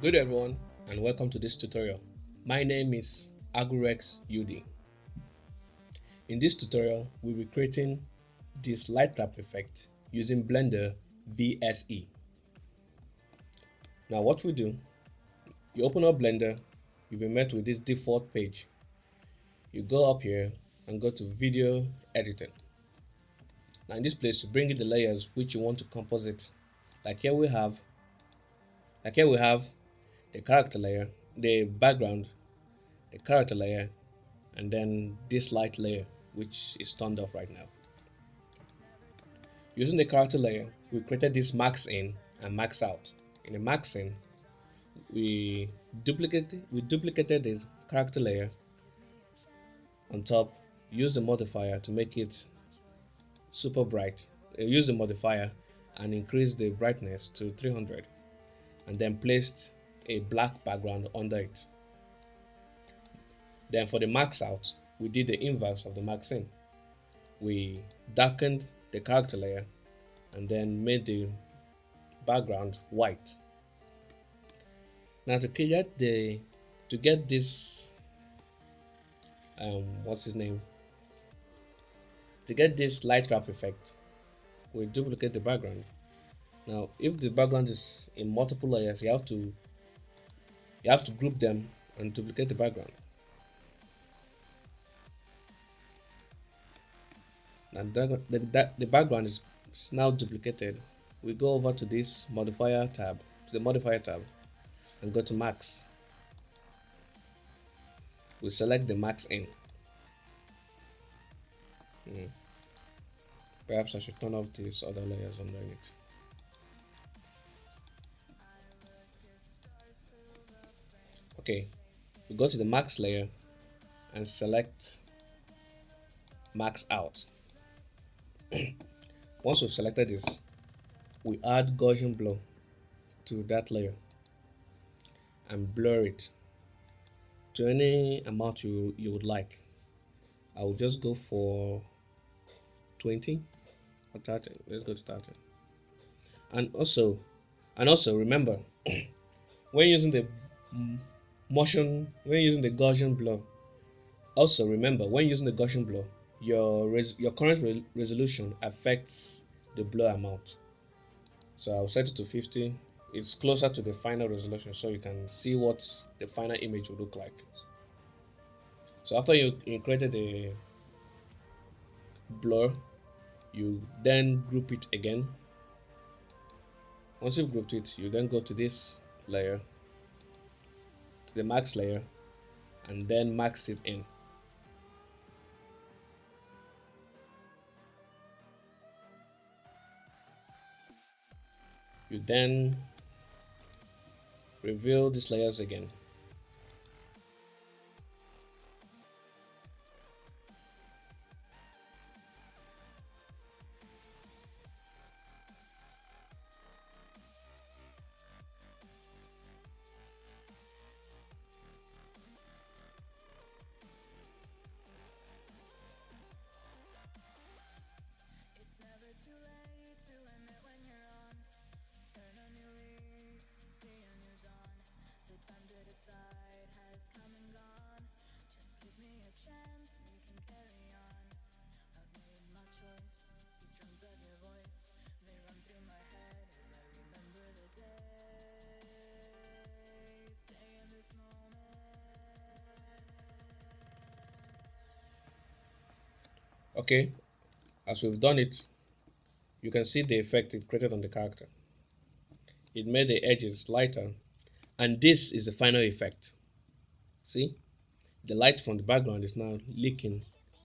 Good everyone and welcome to this tutorial. My name is Agurex UD. In this tutorial, we'll be creating this Lightwrap effect using Blender VSE. Now what we do, you open up Blender, you'll be met with this default page. You go up here and go to video editing. Now in this place, you bring in the layers which you want to composite. Like here we have the character layer, the background, the character layer, and then this light layer which is turned off right now. Using the character layer, we created this max in and max out. In the max in, we duplicated the character layer on top, use the modifier to make it super bright. Use the modifier and increase the brightness to 300 and then placed a black background under it. Then for the max out, we did the inverse of the max in. We darkened the character layer and then made the background white. Now to get this what's his name? To get this light wrap effect, we duplicate the background. Now if the background is in multiple layers, you have to group them and duplicate the background. And the background is now duplicated. We go over to this modifier tab, and go to max. We select the max in. Perhaps I should turn off these other layers underneath. Okay, we go to the max layer and select max out. Once we've selected this, we add Gaussian blur to that layer and blur it to any amount you would like. I will just go for 20 or 30. Let's go to 30. And also remember, when using the Gaussian blur, also remember when using the Gaussian blur, your current resolution affects the blur amount. So I'll set it to 50. It's closer to the final resolution, so you can see what the final image will look like. So after you created a blur, you then group it again. Once you've grouped it, you then go to this layer, to the max layer, and then max it in. You then reveal these layers again. Okay, as we've done it, you can see the effect it created on the character. It made the edges lighter, and this is the final effect. See, the light from the background is now leaking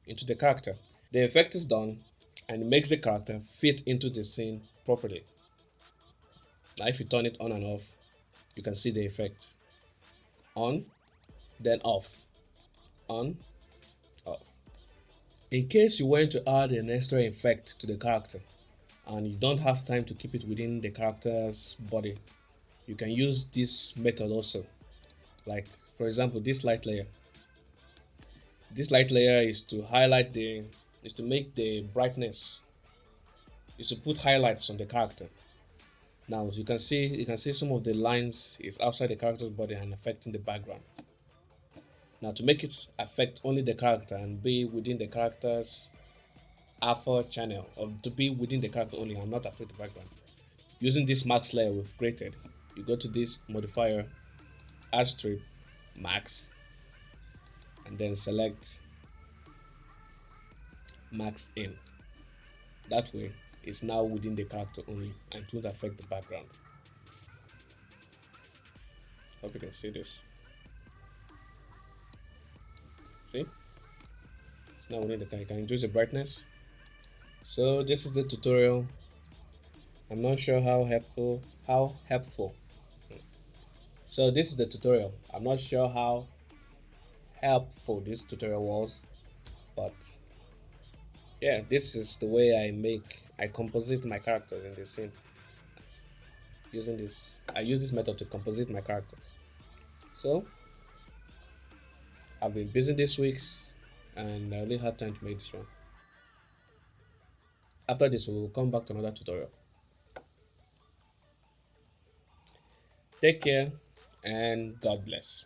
into the character. The effect is done and it makes the character fit into the scene properly. Now if you turn it on and off, you can see the effect. On, then off, on, off. In case you want to add an extra effect to the character and you don't have time to keep it within the character's body, you can use this method also. Like for example, this light layer. This light layer is to make the brightness, is to put highlights on the character. Now you can see some of the lines is outside the character's body and affecting the background. Now to make it affect only the character and be within the character's alpha channel, or to be within the character only and not affect the background. Using this max layer we've created, you go to this modifier, add strip, max, and then select max in. That way, it's now within the character only and it won't affect the background. Hope you can see this. See? It's now within the character. You can reduce the brightness. So this is the tutorial. I'm not sure how helpful. So this is the tutorial. I'm not sure how helpful this tutorial was, but yeah, this is the way I composite my characters in this scene. I use this method to composite my characters. So I've been busy this week and I only had time to make this one. After this, we will come back to another tutorial. Take care and God bless.